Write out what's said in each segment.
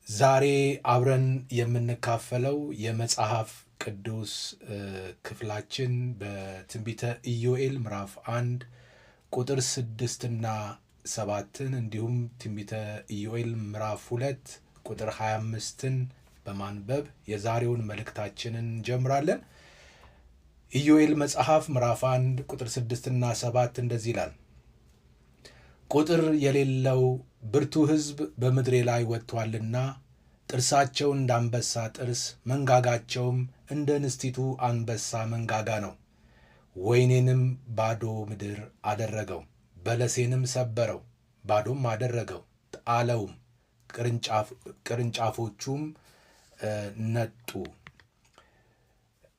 ዛሬ አብረን የምንካፈለው የመጽሐፍ ቅዱስ ክፍላችን በትንቢተ ኢዮኤል ምዕራፍ 1 ቁጥር 6 እና 7 እንዲሁም ትንቢተ ኢዮኤል ምዕራፍ 2 ቁጥር 25ን በማንበብ የዛሬውን መልእክታችንን እንጀምራለን። ኢዮኤል መጽሐፍ ምዕራፍ 1 ቁጥር 6 እና 7 እንደዚህ ይላል። ቁጥር የሌለው ብርቱ ሕዝብ በምድሬ ላይ ወጥቷልና ጥርሳቸው እንደ አንበሳ ጥርስ መንጋጋቸውም እንደ እንስቲቱ አንበሳ መንጋጋ ነው። ወይኔንም ባዶ ምድር አደረገው፣ በለሴንም ሰበረው፣ ባዶም አደረገው፣ ጣለውም፣ ቅርንጫፎቹም ነጡ።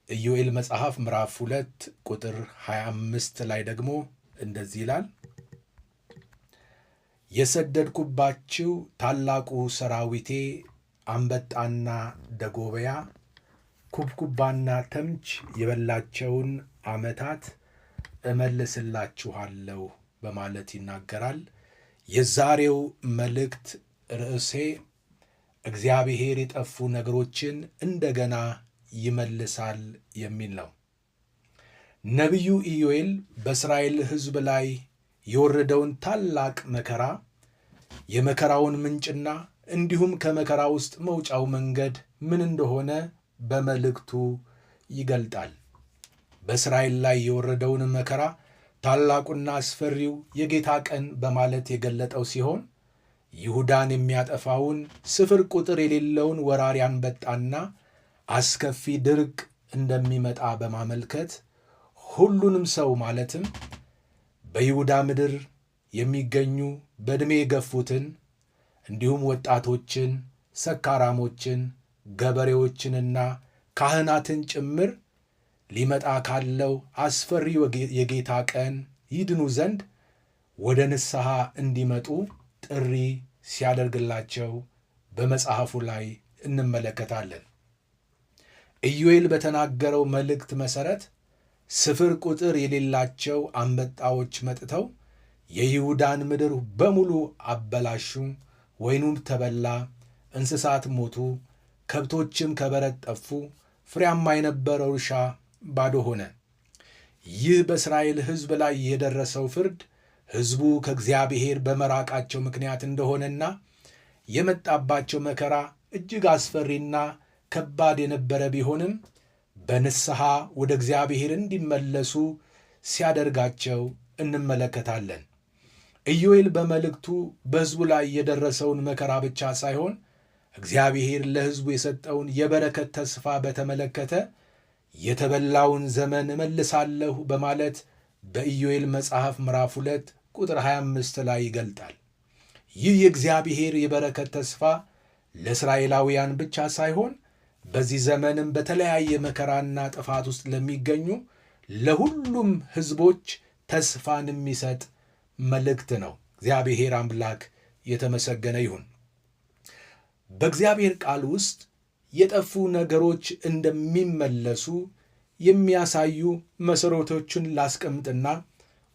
ኢዮኤል መጽሐፍ ምዕራፍ 2 ቁጥር 25 ላይ ደግሞ እንደዚህ ይላል። የሰደድኩባችሁ ታላቁ ሰራዊቴ አንበጣና ደጎበያ ኩብኩባና ተምች የበላቸውን ዓመታት እመልስላችኋለሁ በማለት ይናገራል። የዛሬው መልእክት ርዕሴ እግዚአብሔር የጠፉ ነገሮችን እንደገና ይመልሳል የሚል ነው። ነቢዩ ኢዮኤል በእስራኤል ሕዝብ ላይ የወረደውን ታላቅ መከራ፣ የመከራውን ምንጭና እንዲሁም ከመከራ ውስጥ መውጫው መንገድ ምን እንደሆነ በመልእክቱ ይገልጣል። በእስራኤል ላይ የወረደውን መከራ ታላቁና አስፈሪው የጌታ ቀን በማለት የገለጠው ሲሆን ይሁዳን የሚያጠፋውን ስፍር ቁጥር የሌለውን ወራሪ አንበጣና አስከፊ ድርቅ እንደሚመጣ በማመልከት ሁሉንም ሰው ማለትም በይሁዳ ምድር የሚገኙ በዕድሜ የገፉትን እንዲሁም ወጣቶችን፣ ሰካራሞችን፣ ገበሬዎችንና ካህናትን ጭምር ሊመጣ ካለው አስፈሪ የጌታ ቀን ይድኑ ዘንድ ወደ ንስሐ እንዲመጡ ጥሪ ሲያደርግላቸው በመጽሐፉ ላይ እንመለከታለን። ኢዮኤል በተናገረው መልእክት መሠረት ስፍር ቁጥር የሌላቸው አንበጣዎች መጥተው የይሁዳን ምድር በሙሉ አበላሹ። ወይኑም ተበላ፣ እንስሳት ሞቱ፣ ከብቶችም ከበረት ጠፉ፣ ፍሬያማ የነበረው እርሻ ባዶ ሆነ። ይህ በእስራኤል ሕዝብ ላይ የደረሰው ፍርድ ሕዝቡ ከእግዚአብሔር በመራቃቸው ምክንያት እንደሆነና የመጣባቸው መከራ እጅግ አስፈሪና ከባድ የነበረ ቢሆንም በንስሐ ወደ እግዚአብሔር እንዲመለሱ ሲያደርጋቸው እንመለከታለን። ኢዮኤል በመልእክቱ በሕዝቡ ላይ የደረሰውን መከራ ብቻ ሳይሆን እግዚአብሔር ለሕዝቡ የሰጠውን የበረከት ተስፋ በተመለከተ የተበላውን ዘመን እመልሳለሁ በማለት በኢዮኤል መጽሐፍ ምዕራፍ 2 ቁጥር 25 ላይ ይገልጣል። ይህ የእግዚአብሔር የበረከት ተስፋ ለእስራኤላውያን ብቻ ሳይሆን በዚህ ዘመንም በተለያየ መከራና ጥፋት ውስጥ ለሚገኙ ለሁሉም ሕዝቦች ተስፋን የሚሰጥ መልእክት ነው። እግዚአብሔር አምላክ የተመሰገነ ይሁን። በእግዚአብሔር ቃል ውስጥ የጠፉ ነገሮች እንደሚመለሱ የሚያሳዩ መሠረቶችን ላስቀምጥና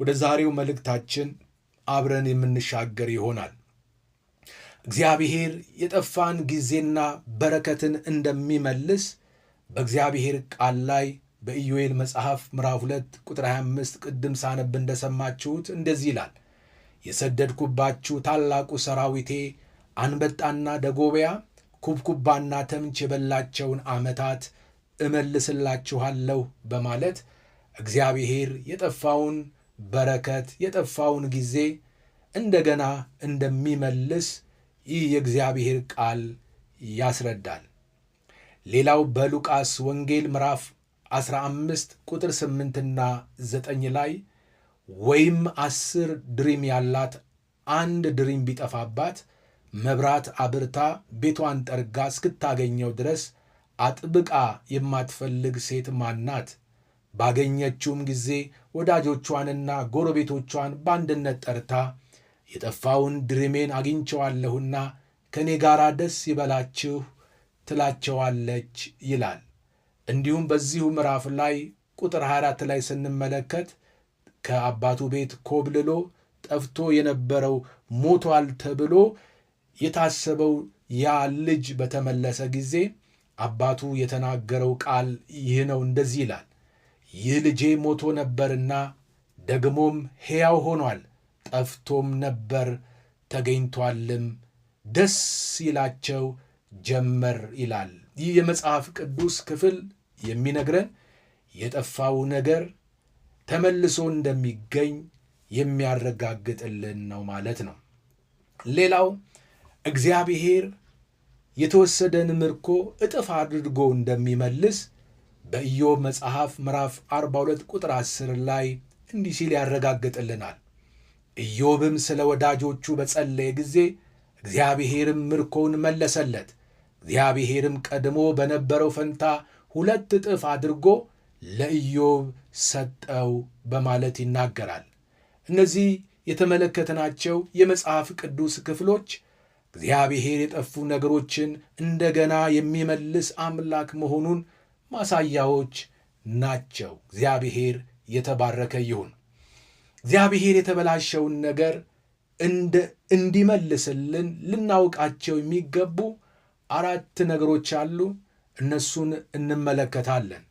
ወደ ዛሬው መልእክታችን አብረን የምንሻገር ይሆናል። እግዚአብሔር የጠፋን ጊዜና በረከትን እንደሚመልስ በእግዚአብሔር ቃል ላይ በኢዮኤል መጽሐፍ ምዕራፍ 2 ቁጥር 25 ቅድም ሳነብ እንደሰማችሁት እንደዚህ ይላል። የሰደድኩባችሁ ታላቁ ሰራዊቴ አንበጣና ደጎበያ ኩብኩባና ተምች የበላቸውን ዓመታት እመልስላችኋለሁ በማለት እግዚአብሔር የጠፋውን በረከት የጠፋውን ጊዜ እንደገና እንደሚመልስ ይህ የእግዚአብሔር ቃል ያስረዳል። ሌላው በሉቃስ ወንጌል ምዕራፍ 15 ቁጥር 8ና 9 ላይ ወይም 10 ድሪም ያላት አንድ ድሪም ቢጠፋባት መብራት አብርታ ቤቷን ጠርጋ እስክታገኘው ድረስ አጥብቃ የማትፈልግ ሴት ማናት? ባገኘችውም ጊዜ ወዳጆቿንና ጎረቤቶቿን በአንድነት ጠርታ የጠፋውን ድሪሜን አግኝቸዋለሁና ከእኔ ጋር ደስ ይበላችሁ ትላቸዋለች ይላል። እንዲሁም በዚሁ ምዕራፍ ላይ ቁጥር 24 ላይ ስንመለከት ከአባቱ ቤት ኮብልሎ ጠፍቶ የነበረው ሞቷል ተብሎ የታሰበው ያ ልጅ በተመለሰ ጊዜ አባቱ የተናገረው ቃል ይህ ነው። እንደዚህ ይላል፣ ይህ ልጄ ሞቶ ነበርና ደግሞም ሕያው ሆኗል፣ ጠፍቶም ነበር ተገኝቷልም፣ ደስ ይላቸው ጀመር ይላል። ይህ የመጽሐፍ ቅዱስ ክፍል የሚነግረን የጠፋው ነገር ተመልሶ እንደሚገኝ የሚያረጋግጥልን ነው ማለት ነው። ሌላው እግዚአብሔር የተወሰደን ምርኮ እጥፍ አድርጎ እንደሚመልስ በኢዮብ መጽሐፍ ምዕራፍ 42 ቁጥር 10 ላይ እንዲህ ሲል ያረጋግጥልናል። ኢዮብም ስለ ወዳጆቹ በጸለየ ጊዜ እግዚአብሔርም ምርኮውን መለሰለት፣ እግዚአብሔርም ቀድሞ በነበረው ፈንታ 2 እጥፍ አድርጎ ለኢዮብ ሰጠው በማለት ይናገራል። እነዚህ የተመለከትናቸው የመጽሐፍ ቅዱስ ክፍሎች እግዚአብሔር የጠፉ ነገሮችን እንደገና የሚመልስ አምላክ መሆኑን ማሳያዎች ናቸው። እግዚአብሔር የተባረከ ይሁን። እግዚአብሔር የተበላሸውን ነገር እንዲመልስልን ልናውቃቸው የሚገቡ 4 ነገሮች አሉ። እነሱን እንመለከታለን።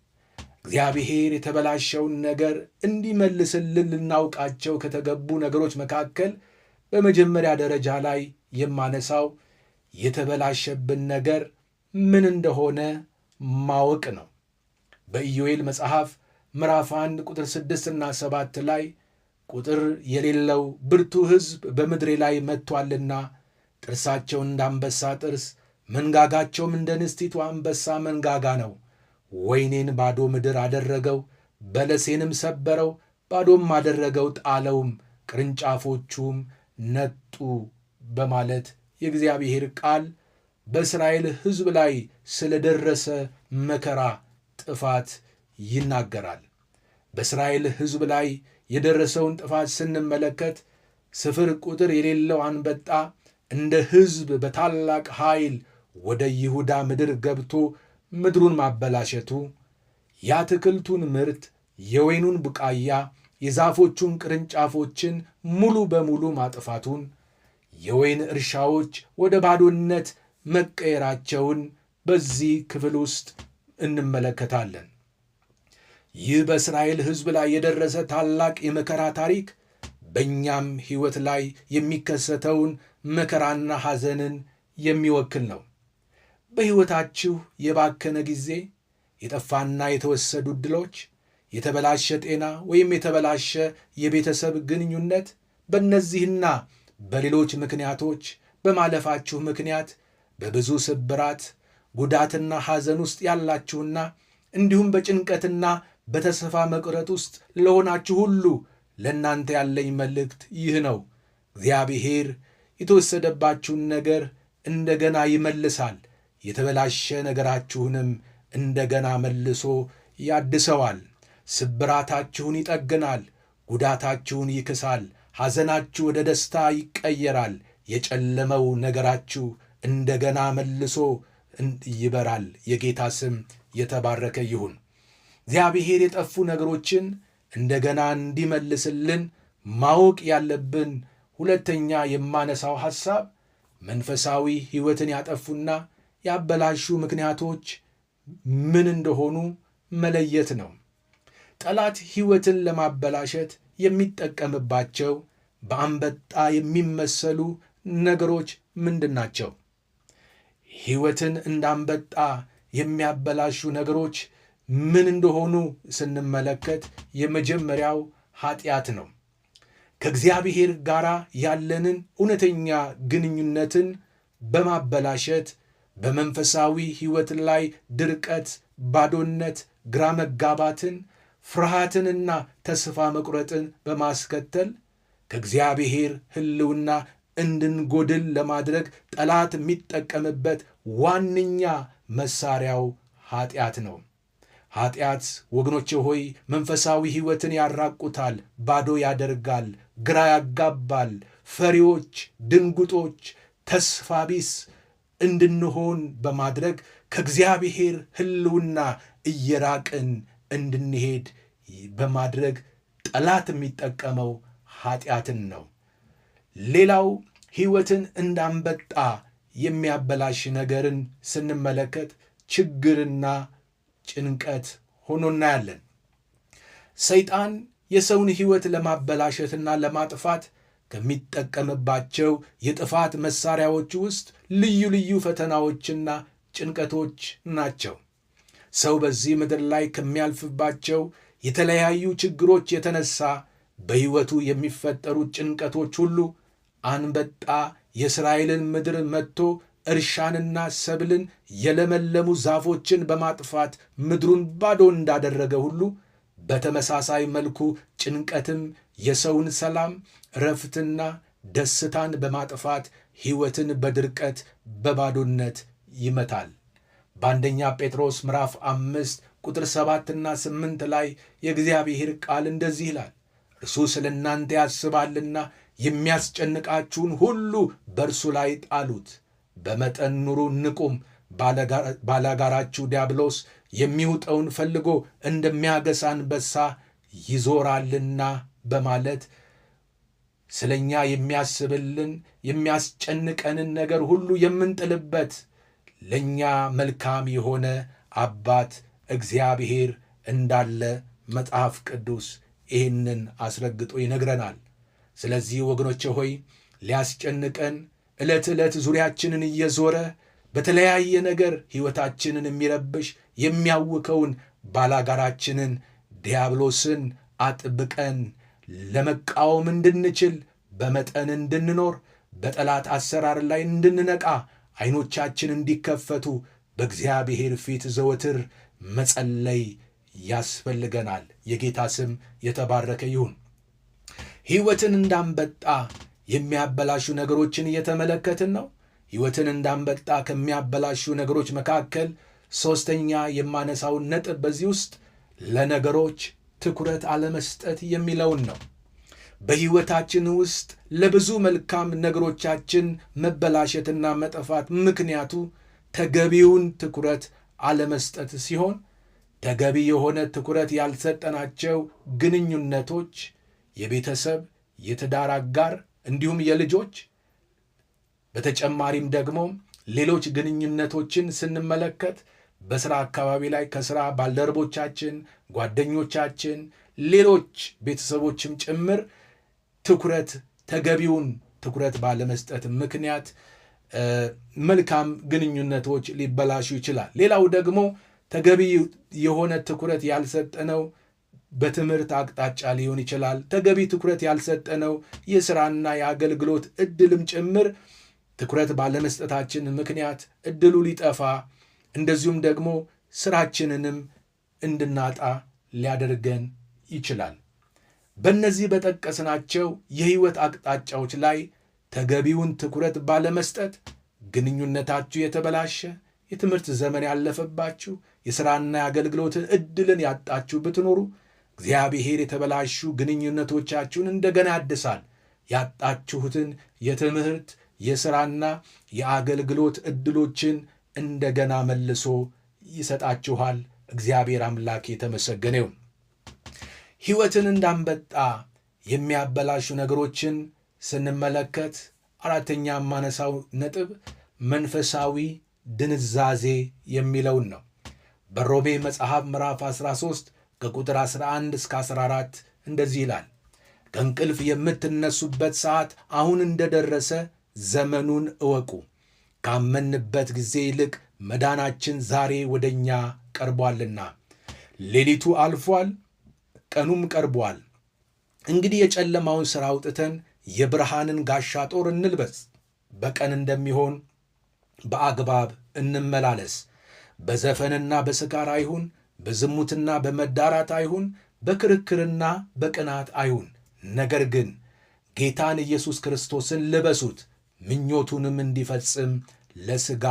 እግዚአብሔር የተበላሸውን ነገር እንዲመልስልን ልናውቃቸው ከተገቡ ነገሮች መካከል በመጀመሪያ ደረጃ ላይ የማነሳው የተበላሸብን ነገር ምን እንደሆነ ማወቅ ነው። በኢዮኤል መጽሐፍ ምዕራፍ 1 ቁጥር 6 እና 7 ላይ ቁጥር የሌለው ብርቱ ሕዝብ በምድሬ ላይ መጥቶአልና ጥርሳቸው እንደ አንበሳ ጥርስ መንጋጋቸውም እንደ ንስቲቱ አንበሳ መንጋጋ ነው። ወይኔን ባዶ ምድር አደረገው፣ በለሴንም ሰበረው፣ ባዶም አደረገው፣ ጣለውም፣ ቅርንጫፎቹም ነጡ በማለት የእግዚአብሔር ቃል በእስራኤል ሕዝብ ላይ ስለደረሰ መከራ ጥፋት ይናገራል። በእስራኤል ሕዝብ ላይ የደረሰውን ጥፋት ስንመለከት ስፍር ቁጥር የሌለው አንበጣ እንደ ሕዝብ በታላቅ ኃይል ወደ ይሁዳ ምድር ገብቶ ምድሩን ማበላሸቱ፣ የአትክልቱን ምርት፣ የወይኑን ቡቃያ፣ የዛፎቹን ቅርንጫፎችን ሙሉ በሙሉ ማጥፋቱን፣ የወይን እርሻዎች ወደ ባዶነት መቀየራቸውን በዚህ ክፍል ውስጥ እንመለከታለን። ይህ በእስራኤል ሕዝብ ላይ የደረሰ ታላቅ የመከራ ታሪክ በእኛም ሕይወት ላይ የሚከሰተውን መከራና ሐዘንን የሚወክል ነው። በሕይወታችሁ የባከነ ጊዜ፣ የጠፋና የተወሰዱ ዕድሎች፣ የተበላሸ ጤና ወይም የተበላሸ የቤተሰብ ግንኙነት፣ በእነዚህና በሌሎች ምክንያቶች በማለፋችሁ ምክንያት በብዙ ስብራት፣ ጉዳትና ሐዘን ውስጥ ያላችሁና እንዲሁም በጭንቀትና በተስፋ መቁረጥ ውስጥ ለሆናችሁ ሁሉ ለእናንተ ያለኝ መልእክት ይህ ነው። እግዚአብሔር የተወሰደባችሁን ነገር እንደገና ይመልሳል። የተበላሸ ነገራችሁንም እንደገና መልሶ ያድሰዋል። ስብራታችሁን ይጠግናል። ጉዳታችሁን ይክሳል። ሐዘናችሁ ወደ ደስታ ይቀየራል። የጨለመው ነገራችሁ እንደገና መልሶ ይበራል። የጌታ ስም የተባረከ ይሁን። እግዚአብሔር የጠፉ ነገሮችን እንደገና እንዲመልስልን ማወቅ ያለብን ሁለተኛ የማነሳው ሐሳብ መንፈሳዊ ሕይወትን ያጠፉና ያበላሹ ምክንያቶች ምን እንደሆኑ መለየት ነው። ጠላት ሕይወትን ለማበላሸት የሚጠቀምባቸው በአንበጣ የሚመሰሉ ነገሮች ምንድን ናቸው? ሕይወትን እንዳንበጣ የሚያበላሹ ነገሮች ምን እንደሆኑ ስንመለከት የመጀመሪያው ኃጢአት ነው። ከእግዚአብሔር ጋር ያለንን እውነተኛ ግንኙነትን በማበላሸት በመንፈሳዊ ሕይወት ላይ ድርቀት፣ ባዶነት፣ ግራ መጋባትን፣ ፍርሃትንና ተስፋ መቁረጥን በማስከተል ከእግዚአብሔር ሕልውና እንድንጎድል ለማድረግ ጠላት የሚጠቀምበት ዋነኛ መሳሪያው ኃጢአት ነው። ኃጢአት ወገኖቼ ሆይ መንፈሳዊ ሕይወትን ያራቁታል፣ ባዶ ያደርጋል፣ ግራ ያጋባል፣ ፈሪዎች፣ ድንጉጦች፣ ተስፋ ቢስ እንድንሆን በማድረግ ከእግዚአብሔር ሕልውና እየራቅን እንድንሄድ በማድረግ ጠላት የሚጠቀመው ኃጢአትን ነው። ሌላው ሕይወትን እንዳንበጣ የሚያበላሽ ነገርን ስንመለከት ችግርና ጭንቀት ሆኖ እናያለን። ሰይጣን የሰውን ሕይወት ለማበላሸትና ለማጥፋት ከሚጠቀምባቸው የጥፋት መሳሪያዎች ውስጥ ልዩ ልዩ ፈተናዎችና ጭንቀቶች ናቸው። ሰው በዚህ ምድር ላይ ከሚያልፍባቸው የተለያዩ ችግሮች የተነሳ በሕይወቱ የሚፈጠሩት ጭንቀቶች ሁሉ አንበጣ የእስራኤልን ምድር መጥቶ እርሻንና ሰብልን የለመለሙ ዛፎችን በማጥፋት ምድሩን ባዶ እንዳደረገ ሁሉ በተመሳሳይ መልኩ ጭንቀትም የሰውን ሰላም፣ ረፍትና ደስታን በማጥፋት ሕይወትን በድርቀት በባዶነት ይመታል። በአንደኛ ጴጥሮስ ምዕራፍ 5 ቁጥር 7ና 8 ላይ የእግዚአብሔር ቃል እንደዚህ ይላል፣ እርሱ ስለ እናንተ ያስባልና የሚያስጨንቃችሁን ሁሉ በእርሱ ላይ ጣሉት፣ በመጠን ኑሩ፣ ንቁም። ባላጋራችሁ ዲያብሎስ የሚውጠውን ፈልጎ እንደሚያገሳ አንበሳ ይዞራልና በማለት ስለ እኛ የሚያስብልን የሚያስጨንቀንን ነገር ሁሉ የምንጥልበት ለእኛ መልካም የሆነ አባት እግዚአብሔር እንዳለ መጽሐፍ ቅዱስ ይህንን አስረግጦ ይነግረናል። ስለዚህ ወገኖቼ ሆይ ሊያስጨንቀን ዕለት ዕለት ዙሪያችንን እየዞረ በተለያየ ነገር ሕይወታችንን የሚረብሽ የሚያውከውን ባላጋራችንን ዲያብሎስን አጥብቀን ለመቃወም እንድንችል፣ በመጠን እንድንኖር፣ በጠላት አሰራር ላይ እንድንነቃ፣ ዓይኖቻችን እንዲከፈቱ በእግዚአብሔር ፊት ዘወትር መጸለይ ያስፈልገናል። የጌታ ስም የተባረከ ይሁን። ሕይወትን እንዳንበጣ የሚያበላሹ ነገሮችን እየተመለከትን ነው። ሕይወትን እንዳንበጣ ከሚያበላሹ ነገሮች መካከል ሦስተኛ የማነሳውን ነጥብ በዚህ ውስጥ ለነገሮች ትኩረት አለመስጠት የሚለውን ነው። በሕይወታችን ውስጥ ለብዙ መልካም ነገሮቻችን መበላሸትና መጥፋት ምክንያቱ ተገቢውን ትኩረት አለመስጠት ሲሆን፣ ተገቢ የሆነ ትኩረት ያልሰጠናቸው ግንኙነቶች የቤተሰብ፣ የትዳር አጋር እንዲሁም የልጆች በተጨማሪም ደግሞ ሌሎች ግንኙነቶችን ስንመለከት በሥራ አካባቢ ላይ ከሥራ ባልደረቦቻችን፣ ጓደኞቻችን፣ ሌሎች ቤተሰቦችም ጭምር ተገቢውን ትኩረት ባለመስጠት ምክንያት መልካም ግንኙነቶች ሊበላሹ ይችላል። ሌላው ደግሞ ተገቢ የሆነ ትኩረት ያልሰጠነው በትምህርት አቅጣጫ ሊሆን ይችላል። ተገቢ ትኩረት ያልሰጠነው የሥራና የአገልግሎት ዕድልም ጭምር ትኩረት ባለመስጠታችን ምክንያት ዕድሉ ሊጠፋ እንደዚሁም ደግሞ ሥራችንንም እንድናጣ ሊያደርገን ይችላል። በእነዚህ በጠቀስናቸው የሕይወት አቅጣጫዎች ላይ ተገቢውን ትኩረት ባለመስጠት ግንኙነታችሁ የተበላሸ፣ የትምህርት ዘመን ያለፈባችሁ፣ የሥራና የአገልግሎትን ዕድልን ያጣችሁ ብትኖሩ እግዚአብሔር የተበላሹ ግንኙነቶቻችሁን እንደገና ያድሳል። ያጣችሁትን የትምህርት የሥራና የአገልግሎት ዕድሎችን እንደገና መልሶ ይሰጣችኋል። እግዚአብሔር አምላክ የተመሰገነ ይሁን። ሕይወትን እንዳንበጣ የሚያበላሹ ነገሮችን ስንመለከት አራተኛ የማነሳው ነጥብ መንፈሳዊ ድንዛዜ የሚለውን ነው። በሮሜ መጽሐፍ ምዕራፍ 13 ከቁጥር 11 እስከ 14 እንደዚህ ይላል፣ ከእንቅልፍ የምትነሱበት ሰዓት አሁን እንደደረሰ ዘመኑን እወቁ። ካመንበት ጊዜ ይልቅ መዳናችን ዛሬ ወደ እኛ ቀርቧልና፣ ሌሊቱ አልፏል፣ ቀኑም ቀርቧል። እንግዲህ የጨለማውን ሥራ አውጥተን የብርሃንን ጋሻ ጦር እንልበስ። በቀን እንደሚሆን በአግባብ እንመላለስ። በዘፈንና በስካር አይሁን፣ በዝሙትና በመዳራት አይሁን፣ በክርክርና በቅናት አይሁን። ነገር ግን ጌታን ኢየሱስ ክርስቶስን ልበሱት፣ ምኞቱንም እንዲፈጽም ለሥጋ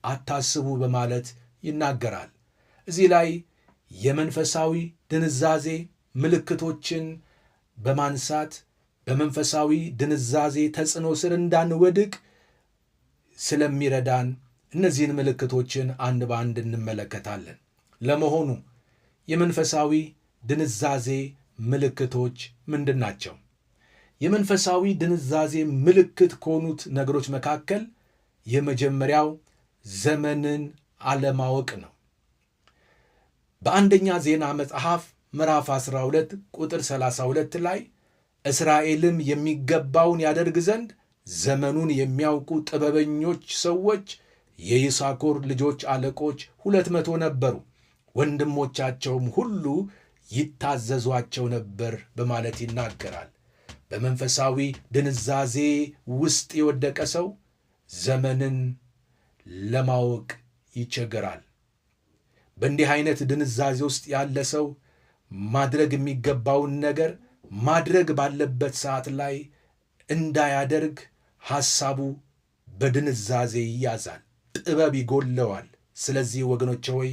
አታስቡ በማለት ይናገራል። እዚህ ላይ የመንፈሳዊ ድንዛዜ ምልክቶችን በማንሳት በመንፈሳዊ ድንዛዜ ተጽዕኖ ስር እንዳንወድቅ ስለሚረዳን እነዚህን ምልክቶችን አንድ በአንድ እንመለከታለን። ለመሆኑ የመንፈሳዊ ድንዛዜ ምልክቶች ምንድን ናቸው? የመንፈሳዊ ድንዛዜ ምልክት ከሆኑት ነገሮች መካከል የመጀመሪያው ዘመንን አለማወቅ ነው። በአንደኛ ዜና መጽሐፍ ምዕራፍ 12 ቁጥር 32 ላይ እስራኤልም የሚገባውን ያደርግ ዘንድ ዘመኑን የሚያውቁ ጥበበኞች ሰዎች የይሳኮር ልጆች አለቆች 200 ነበሩ፣ ወንድሞቻቸውም ሁሉ ይታዘዟቸው ነበር በማለት ይናገራል። በመንፈሳዊ ድንዛዜ ውስጥ የወደቀ ሰው ዘመንን ለማወቅ ይቸገራል። በእንዲህ አይነት ድንዛዜ ውስጥ ያለ ሰው ማድረግ የሚገባውን ነገር ማድረግ ባለበት ሰዓት ላይ እንዳያደርግ ሐሳቡ በድንዛዜ ይያዛል፣ ጥበብ ይጎለዋል። ስለዚህ ወገኖቼ ሆይ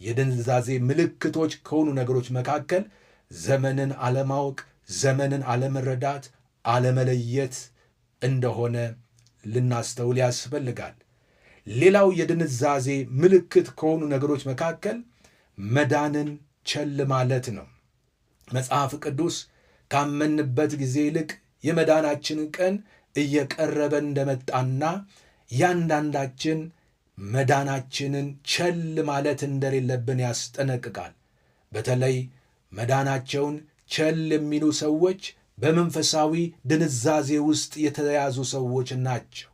የድንዛዜ ምልክቶች ከሆኑ ነገሮች መካከል ዘመንን አለማወቅ፣ ዘመንን አለመረዳት፣ አለመለየት እንደሆነ ልናስተውል ያስፈልጋል። ሌላው የድንዛዜ ምልክት ከሆኑ ነገሮች መካከል መዳንን ቸል ማለት ነው። መጽሐፍ ቅዱስ ካመንበት ጊዜ ይልቅ የመዳናችን ቀን እየቀረበ እንደመጣና ያንዳንዳችን መዳናችንን ቸል ማለት እንደሌለብን ያስጠነቅቃል። በተለይ መዳናቸውን ቸል የሚሉ ሰዎች በመንፈሳዊ ድንዛዜ ውስጥ የተያዙ ሰዎች ናቸው።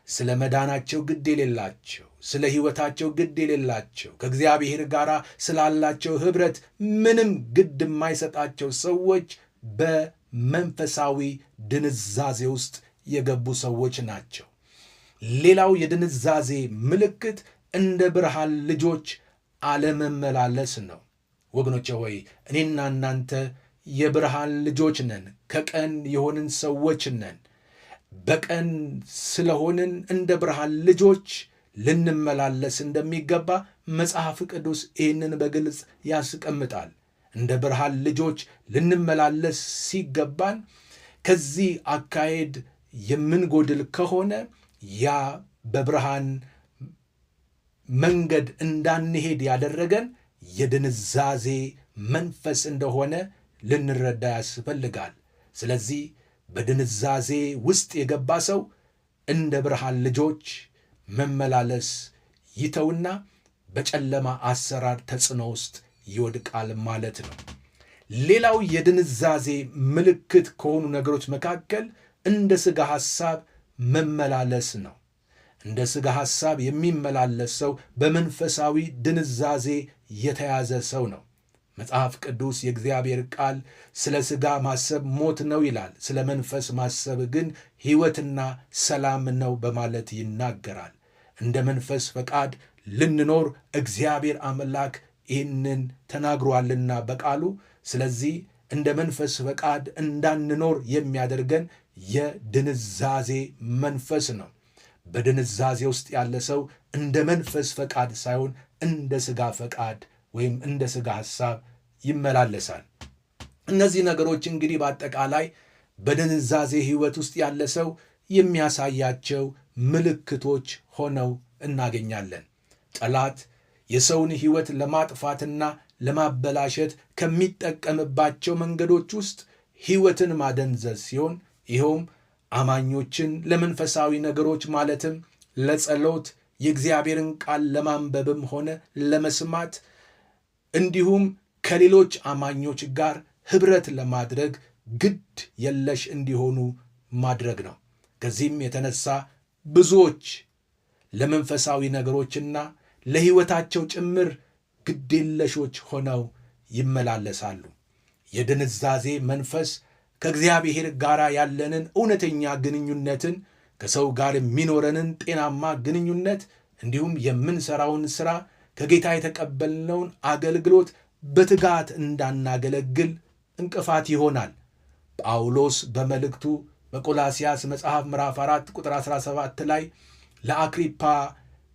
ስለ መዳናቸው ግድ የሌላቸው፣ ስለ ሕይወታቸው ግድ የሌላቸው፣ ከእግዚአብሔር ጋር ስላላቸው ኅብረት ምንም ግድ የማይሰጣቸው ሰዎች በመንፈሳዊ ድንዛዜ ውስጥ የገቡ ሰዎች ናቸው። ሌላው የድንዛዜ ምልክት እንደ ብርሃን ልጆች አለመመላለስ ነው። ወገኖቼ ሆይ እኔና እናንተ የብርሃን ልጆች ነን። ከቀን የሆንን ሰዎች ነን። በቀን ስለሆንን እንደ ብርሃን ልጆች ልንመላለስ እንደሚገባ መጽሐፍ ቅዱስ ይህንን በግልጽ ያስቀምጣል። እንደ ብርሃን ልጆች ልንመላለስ ሲገባን ከዚህ አካሄድ የምንጎድል ከሆነ ያ በብርሃን መንገድ እንዳንሄድ ያደረገን የድንዛዜ መንፈስ እንደሆነ ልንረዳ ያስፈልጋል። ስለዚህ በድንዛዜ ውስጥ የገባ ሰው እንደ ብርሃን ልጆች መመላለስ ይተውና በጨለማ አሰራር ተጽዕኖ ውስጥ ይወድቃል ማለት ነው። ሌላው የድንዛዜ ምልክት ከሆኑ ነገሮች መካከል እንደ ሥጋ ሐሳብ መመላለስ ነው። እንደ ሥጋ ሐሳብ የሚመላለስ ሰው በመንፈሳዊ ድንዛዜ የተያዘ ሰው ነው። መጽሐፍ ቅዱስ የእግዚአብሔር ቃል ስለ ሥጋ ማሰብ ሞት ነው ይላል፣ ስለ መንፈስ ማሰብ ግን ሕይወትና ሰላም ነው በማለት ይናገራል። እንደ መንፈስ ፈቃድ ልንኖር እግዚአብሔር አምላክ ይህንን ተናግሯልና በቃሉ። ስለዚህ እንደ መንፈስ ፈቃድ እንዳንኖር የሚያደርገን የድንዛዜ መንፈስ ነው። በድንዛዜ ውስጥ ያለ ሰው እንደ መንፈስ ፈቃድ ሳይሆን እንደ ሥጋ ፈቃድ ወይም እንደ ሥጋ ሐሳብ ይመላለሳል። እነዚህ ነገሮች እንግዲህ በአጠቃላይ በድንዛዜ ሕይወት ውስጥ ያለ ሰው የሚያሳያቸው ምልክቶች ሆነው እናገኛለን። ጠላት የሰውን ሕይወት ለማጥፋትና ለማበላሸት ከሚጠቀምባቸው መንገዶች ውስጥ ሕይወትን ማደንዘዝ ሲሆን ይኸውም አማኞችን ለመንፈሳዊ ነገሮች ማለትም ለጸሎት፣ የእግዚአብሔርን ቃል ለማንበብም ሆነ ለመስማት እንዲሁም ከሌሎች አማኞች ጋር ኅብረት ለማድረግ ግድ የለሽ እንዲሆኑ ማድረግ ነው። ከዚህም የተነሳ ብዙዎች ለመንፈሳዊ ነገሮችና ለሕይወታቸው ጭምር ግዴለሾች ሆነው ይመላለሳሉ። የድንዛዜ መንፈስ ከእግዚአብሔር ጋር ያለንን እውነተኛ ግንኙነትን፣ ከሰው ጋር የሚኖረንን ጤናማ ግንኙነት እንዲሁም የምንሠራውን ሥራ፣ ከጌታ የተቀበልነውን አገልግሎት በትጋት እንዳናገለግል እንቅፋት ይሆናል። ጳውሎስ በመልእክቱ በቆላስያስ መጽሐፍ ምዕራፍ 4 ቁጥር 17 ላይ ለአክሪፓ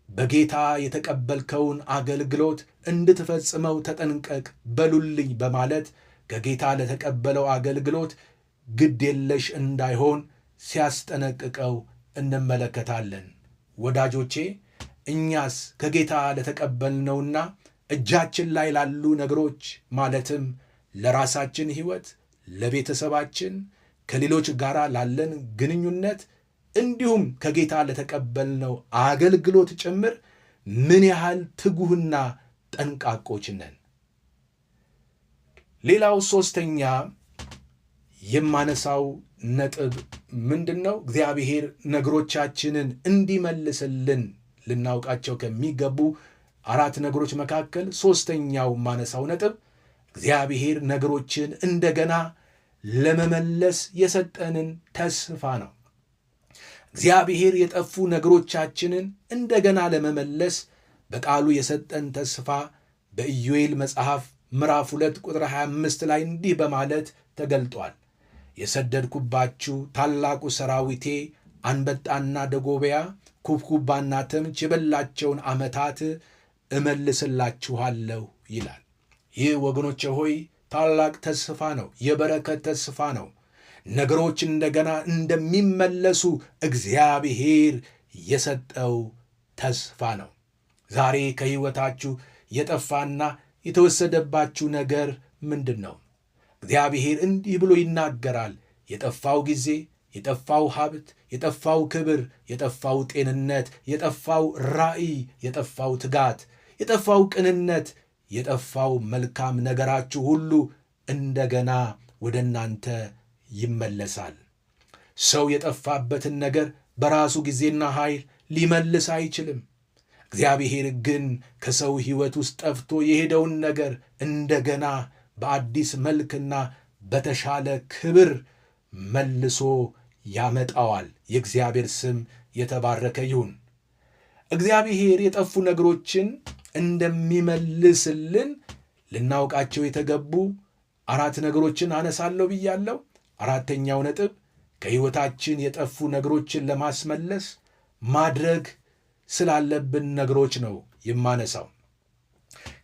በጌታ የተቀበልከውን አገልግሎት እንድትፈጽመው ተጠንቀቅ በሉልኝ በማለት ከጌታ ለተቀበለው አገልግሎት ግድ የለሽ እንዳይሆን ሲያስጠነቅቀው እንመለከታለን። ወዳጆቼ እኛስ ከጌታ ለተቀበልነውና እጃችን ላይ ላሉ ነገሮች ማለትም ለራሳችን ሕይወት፣ ለቤተሰባችን፣ ከሌሎች ጋር ላለን ግንኙነት እንዲሁም ከጌታ ለተቀበልነው አገልግሎት ጭምር ምን ያህል ትጉህና ጠንቃቆች ነን? ሌላው ሶስተኛ የማነሳው ነጥብ ምንድን ነው? እግዚአብሔር ነገሮቻችንን እንዲመልስልን ልናውቃቸው ከሚገቡ 4 ነገሮች መካከል ሶስተኛው ማነሳው ነጥብ እግዚአብሔር ነገሮችን እንደገና ለመመለስ የሰጠንን ተስፋ ነው። እግዚአብሔር የጠፉ ነገሮቻችንን እንደገና ለመመለስ በቃሉ የሰጠን ተስፋ በኢዮኤል መጽሐፍ ምዕራፍ 2 ቁጥር 25 ላይ እንዲህ በማለት ተገልጧል። የሰደድኩባችሁ ታላቁ ሰራዊቴ አንበጣና ደጎበያ ኩብኩባና ተምች የበላቸውን ዓመታት እመልስላችኋለሁ ይላል። ይህ ወገኖቼ ሆይ ታላቅ ተስፋ ነው። የበረከት ተስፋ ነው። ነገሮች እንደገና እንደሚመለሱ እግዚአብሔር የሰጠው ተስፋ ነው። ዛሬ ከሕይወታችሁ የጠፋና የተወሰደባችሁ ነገር ምንድን ነው? እግዚአብሔር እንዲህ ብሎ ይናገራል። የጠፋው ጊዜ፣ የጠፋው ሀብት፣ የጠፋው ክብር፣ የጠፋው ጤንነት፣ የጠፋው ራእይ፣ የጠፋው ትጋት፣ የጠፋው ቅንነት፣ የጠፋው መልካም ነገራችሁ ሁሉ እንደገና ወደ እናንተ ይመለሳል። ሰው የጠፋበትን ነገር በራሱ ጊዜና ኃይል ሊመልስ አይችልም። እግዚአብሔር ግን ከሰው ሕይወት ውስጥ ጠፍቶ የሄደውን ነገር እንደገና በአዲስ መልክና በተሻለ ክብር መልሶ ያመጣዋል። የእግዚአብሔር ስም የተባረከ ይሁን። እግዚአብሔር የጠፉ ነገሮችን እንደሚመልስልን ልናውቃቸው የተገቡ 4 ነገሮችን አነሳለሁ ብያለሁ። 4ተኛው ነጥብ ከሕይወታችን የጠፉ ነገሮችን ለማስመለስ ማድረግ ስላለብን ነገሮች ነው የማነሳው።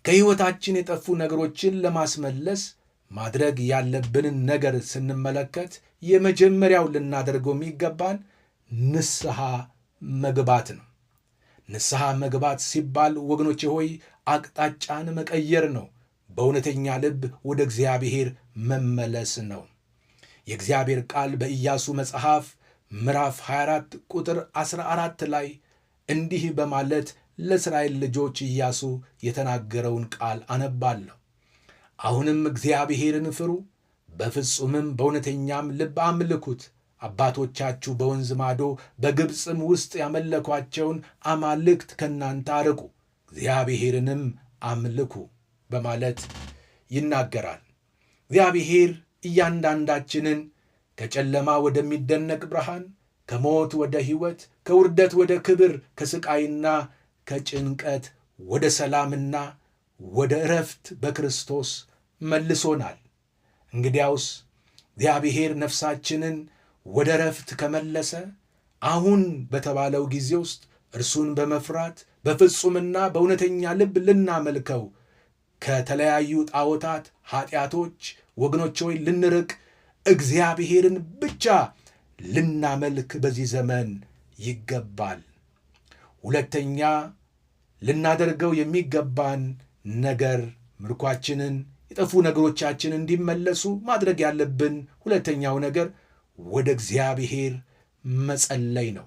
ከሕይወታችን የጠፉ ነገሮችን ለማስመለስ ማድረግ ያለብንን ነገር ስንመለከት የመጀመሪያው ልናደርገው የሚገባን ንስሐ መግባት ነው። ንስሐ መግባት ሲባል ወገኖቼ ሆይ አቅጣጫን መቀየር ነው። በእውነተኛ ልብ ወደ እግዚአብሔር መመለስ ነው። የእግዚአብሔር ቃል በኢያሱ መጽሐፍ ምዕራፍ 24 ቁጥር 14 ላይ እንዲህ በማለት ለእስራኤል ልጆች ኢያሱ የተናገረውን ቃል አነባለሁ። አሁንም እግዚአብሔርን ፍሩ፣ በፍጹምም በእውነተኛም ልብ አምልኩት። አባቶቻችሁ በወንዝ ማዶ በግብፅም ውስጥ ያመለኳቸውን አማልክት ከእናንተ አርቁ፣ እግዚአብሔርንም አምልኩ በማለት ይናገራል። እግዚአብሔር እያንዳንዳችንን ከጨለማ ወደሚደነቅ ብርሃን፣ ከሞት ወደ ሕይወት፣ ከውርደት ወደ ክብር፣ ከስቃይና ከጭንቀት ወደ ሰላምና ወደ ዕረፍት በክርስቶስ መልሶናል። እንግዲያውስ እግዚአብሔር ነፍሳችንን ወደ ዕረፍት ከመለሰ አሁን በተባለው ጊዜ ውስጥ እርሱን በመፍራት በፍጹምና በእውነተኛ ልብ ልናመልከው ከተለያዩ ጣዖታት፣ ኃጢአቶች ወገኖች ሆይ ልንርቅ እግዚአብሔርን ብቻ ልናመልክ በዚህ ዘመን ይገባል። ሁለተኛ ልናደርገው የሚገባን ነገር ምርኳችንን፣ የጠፉ ነገሮቻችን እንዲመለሱ ማድረግ ያለብን ሁለተኛው ነገር ወደ እግዚአብሔር መጸለይ ነው።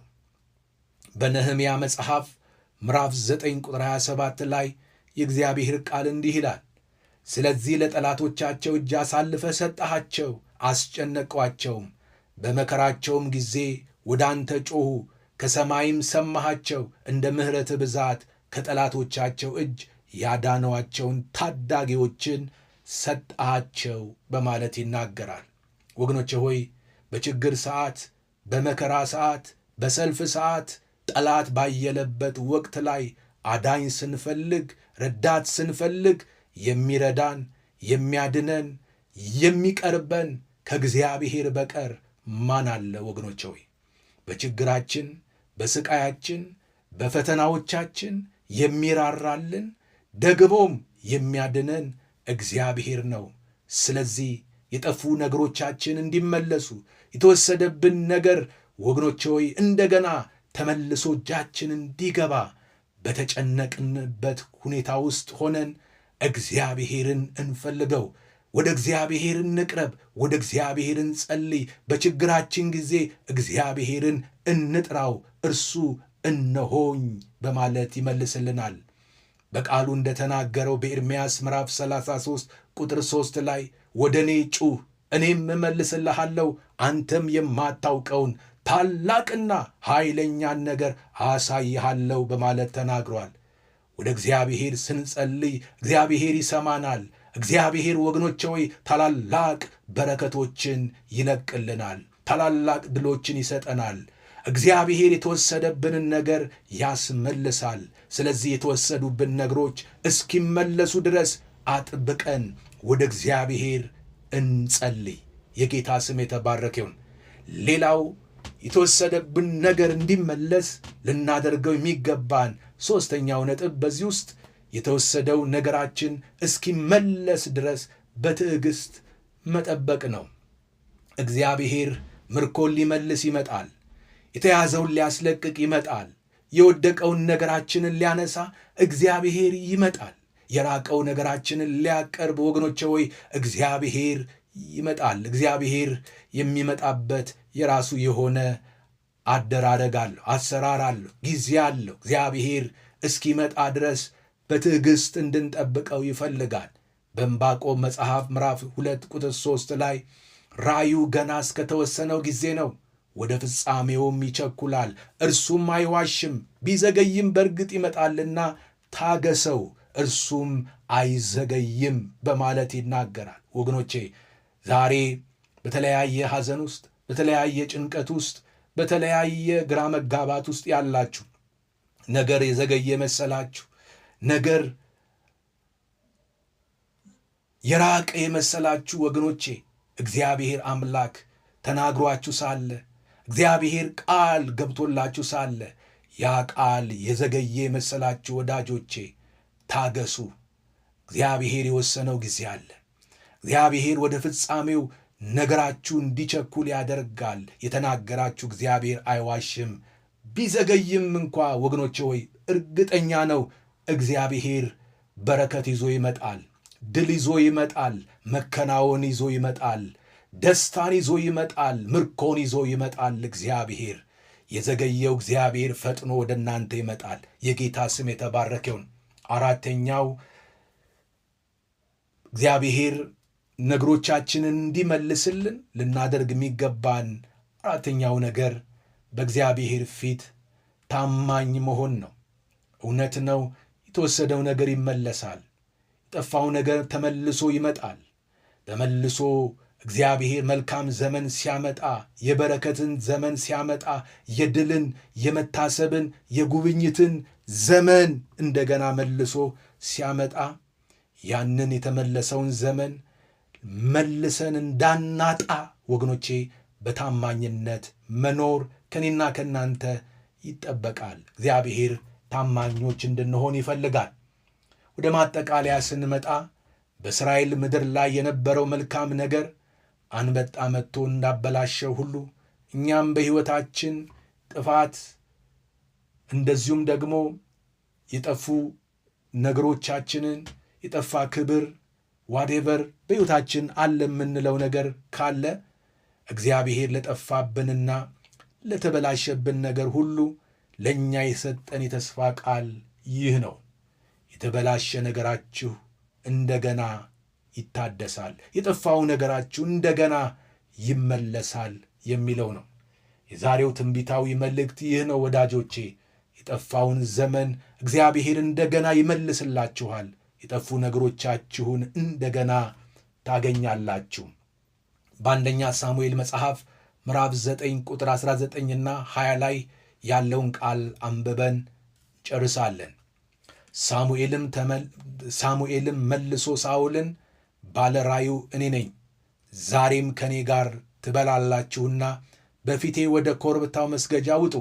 በነህምያ መጽሐፍ ምዕራፍ 9 ቁጥር 27 ላይ የእግዚአብሔር ቃል እንዲህ ይላል፣ ስለዚህ ለጠላቶቻቸው እጅ አሳልፈ ሰጠሃቸው፣ አስጨነቋቸውም። በመከራቸውም ጊዜ ወደ አንተ ጮኹ፣ ከሰማይም ሰማሃቸው። እንደ ምሕረትህ ብዛት ከጠላቶቻቸው እጅ ያዳነዋቸውን ታዳጊዎችን ሰጠሃቸው በማለት ይናገራል። ወገኖቼ ሆይ በችግር ሰዓት፣ በመከራ ሰዓት፣ በሰልፍ ሰዓት፣ ጠላት ባየለበት ወቅት ላይ አዳኝ ስንፈልግ፣ ረዳት ስንፈልግ የሚረዳን የሚያድነን የሚቀርበን ከእግዚአብሔር በቀር ማን አለ? ወገኖቼ ሆይ በችግራችን፣ በስቃያችን፣ በፈተናዎቻችን የሚራራልን ደግሞም የሚያድነን እግዚአብሔር ነው። ስለዚህ የጠፉ ነገሮቻችን እንዲመለሱ የተወሰደብን ነገር ወገኖቼ ሆይ እንደገና ተመልሶ እጃችን እንዲገባ በተጨነቅንበት ሁኔታ ውስጥ ሆነን እግዚአብሔርን እንፈልገው። ወደ እግዚአብሔር እንቅረብ፣ ወደ እግዚአብሔር እንጸልይ። በችግራችን ጊዜ እግዚአብሔርን እንጥራው፣ እርሱ እነሆኝ በማለት ይመልስልናል። በቃሉ እንደተናገረው በኤርምያስ ምዕራፍ 33 ቁጥር 3 ላይ ወደ እኔ ጩህ እኔም እመልስልሃለሁ፣ አንተም የማታውቀውን ታላቅና ኃይለኛን ነገር አሳይሃለሁ በማለት ተናግሯል። ወደ እግዚአብሔር ስንጸልይ እግዚአብሔር ይሰማናል። እግዚአብሔር ወገኖቼ ሆይ ታላላቅ በረከቶችን ይለቅልናል፣ ታላላቅ ድሎችን ይሰጠናል። እግዚአብሔር የተወሰደብንን ነገር ያስመልሳል። ስለዚህ የተወሰዱብን ነገሮች እስኪመለሱ ድረስ አጥብቀን ወደ እግዚአብሔር እንጸልይ። የጌታ ስም የተባረከ ይሁን። ሌላው የተወሰደብን ነገር እንዲመለስ ልናደርገው የሚገባን ሦስተኛው ነጥብ በዚህ ውስጥ የተወሰደው ነገራችን እስኪመለስ ድረስ በትዕግሥት መጠበቅ ነው። እግዚአብሔር ምርኮን ሊመልስ ይመጣል። የተያዘውን ሊያስለቅቅ ይመጣል። የወደቀውን ነገራችንን ሊያነሳ እግዚአብሔር ይመጣል። የራቀው ነገራችንን ሊያቀርብ ወገኖቼ ሆይ እግዚአብሔር ይመጣል። እግዚአብሔር የሚመጣበት የራሱ የሆነ አደራረግ አለው፣ አሰራር አለው፣ ጊዜ አለው። እግዚአብሔር እስኪመጣ ድረስ በትዕግሥት እንድንጠብቀው ይፈልጋል። በዕንባቆም መጽሐፍ ምዕራፍ 2 ቁጥር 3 ላይ ራእዩ ገና እስከተወሰነው ጊዜ ነው፣ ወደ ፍጻሜውም ይቸኩላል፣ እርሱም አይዋሽም። ቢዘገይም በእርግጥ ይመጣልና ታገሰው፣ እርሱም አይዘገይም በማለት ይናገራል። ወገኖቼ ዛሬ በተለያየ ሐዘን ውስጥ፣ በተለያየ ጭንቀት ውስጥ፣ በተለያየ ግራ መጋባት ውስጥ ያላችሁ፣ ነገር የዘገየ መሰላችሁ፣ ነገር የራቀ የመሰላችሁ ወገኖቼ እግዚአብሔር አምላክ ተናግሯችሁ ሳለ፣ እግዚአብሔር ቃል ገብቶላችሁ ሳለ ያ ቃል የዘገየ የመሰላችሁ ወዳጆቼ ታገሱ። እግዚአብሔር የወሰነው ጊዜ አለ። እግዚአብሔር ወደ ፍጻሜው ነገራችሁ እንዲቸኩል ያደርጋል። የተናገራችሁ እግዚአብሔር አይዋሽም። ቢዘገይም እንኳ ወገኖቼ ሆይ እርግጠኛ ነው እግዚአብሔር በረከት ይዞ ይመጣል፣ ድል ይዞ ይመጣል፣ መከናወን ይዞ ይመጣል፣ ደስታን ይዞ ይመጣል፣ ምርኮን ይዞ ይመጣል። እግዚአብሔር የዘገየው እግዚአብሔር ፈጥኖ ወደ እናንተ ይመጣል። የጌታ ስም የተባረከ ይሁን። አራተኛው እግዚአብሔር ነገሮቻችንን እንዲመልስልን ልናደርግ የሚገባን አራተኛው ነገር በእግዚአብሔር ፊት ታማኝ መሆን ነው። እውነት ነው፣ የተወሰደው ነገር ይመለሳል። የጠፋው ነገር ተመልሶ ይመጣል። ተመልሶ እግዚአብሔር መልካም ዘመን ሲያመጣ፣ የበረከትን ዘመን ሲያመጣ፣ የድልን፣ የመታሰብን፣ የጉብኝትን ዘመን እንደገና መልሶ ሲያመጣ ያንን የተመለሰውን ዘመን መልሰን እንዳናጣ ወገኖቼ በታማኝነት መኖር ከኔና ከናንተ ይጠበቃል። እግዚአብሔር ታማኞች እንድንሆን ይፈልጋል። ወደ ማጠቃለያ ስንመጣ በእስራኤል ምድር ላይ የነበረው መልካም ነገር አንበጣ መጥቶ እንዳበላሸው ሁሉ እኛም በሕይወታችን ጥፋት እንደዚሁም ደግሞ የጠፉ ነገሮቻችንን የጠፋ ክብር ዋዴቨር በሕይወታችን አለ የምንለው ነገር ካለ እግዚአብሔር ለጠፋብንና ለተበላሸብን ነገር ሁሉ ለእኛ የሰጠን የተስፋ ቃል ይህ ነው። የተበላሸ ነገራችሁ እንደገና ይታደሳል፣ የጠፋው ነገራችሁ እንደገና ይመለሳል የሚለው ነው። የዛሬው ትንቢታዊ መልእክት ይህ ነው ወዳጆቼ። የጠፋውን ዘመን እግዚአብሔር እንደገና ይመልስላችኋል። የጠፉ ነገሮቻችሁን እንደገና ታገኛላችሁ። በአንደኛ ሳሙኤል መጽሐፍ ምዕራፍ 9 ቁጥር 19ና 20 ላይ ያለውን ቃል አንብበን ጨርሳለን። ሳሙኤልም መልሶ ሳኦልን ባለ ራእዩ እኔ ነኝ፣ ዛሬም ከእኔ ጋር ትበላላችሁና በፊቴ ወደ ኮረብታው መስገጃ ውጡ፣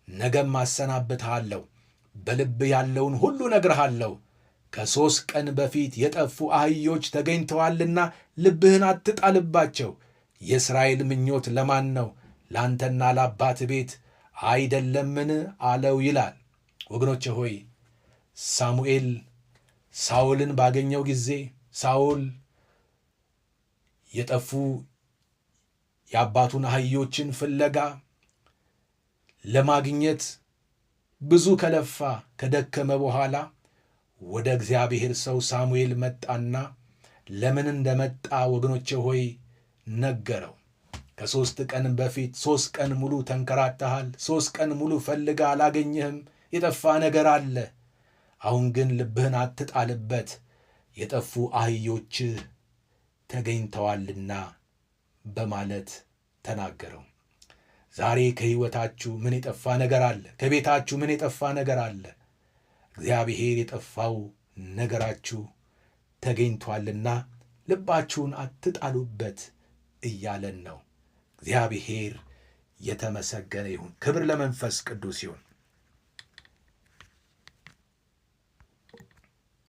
ነገም አሰናብትሃለሁ፣ በልብ ያለውን ሁሉ እነግርሃለሁ። ከ3 ቀን በፊት የጠፉ አህዮች ተገኝተዋልና ልብህን አትጣልባቸው። የእስራኤል ምኞት ለማን ነው? ለአንተና ለአባት ቤት አይደለምን? አለው ይላል። ወገኖቼ ሆይ ሳሙኤል ሳኦልን ባገኘው ጊዜ ሳኦል የጠፉ የአባቱን አህዮችን ፍለጋ ለማግኘት ብዙ ከለፋ ከደከመ በኋላ ወደ እግዚአብሔር ሰው ሳሙኤል መጣና ለምን እንደመጣ ወገኖቼ ሆይ ነገረው። ከ3 ቀን በፊት 3 ቀን ሙሉ ተንከራተሃል፣ 3 ቀን ሙሉ ፈልጋ አላገኘህም፣ የጠፋ ነገር አለ። አሁን ግን ልብህን አትጣልበት፣ የጠፉ አህዮችህ ተገኝተዋልና በማለት ተናገረው። ዛሬ ከሕይወታችሁ ምን የጠፋ ነገር አለ? ከቤታችሁ ምን የጠፋ ነገር አለ? እግዚአብሔር የጠፋው ነገራችሁ ተገኝቷልና ልባችሁን አትጣሉበት እያለን ነው። እግዚአብሔር የተመሰገነ ይሁን። ክብር ለመንፈስ ቅዱስ ይሁን።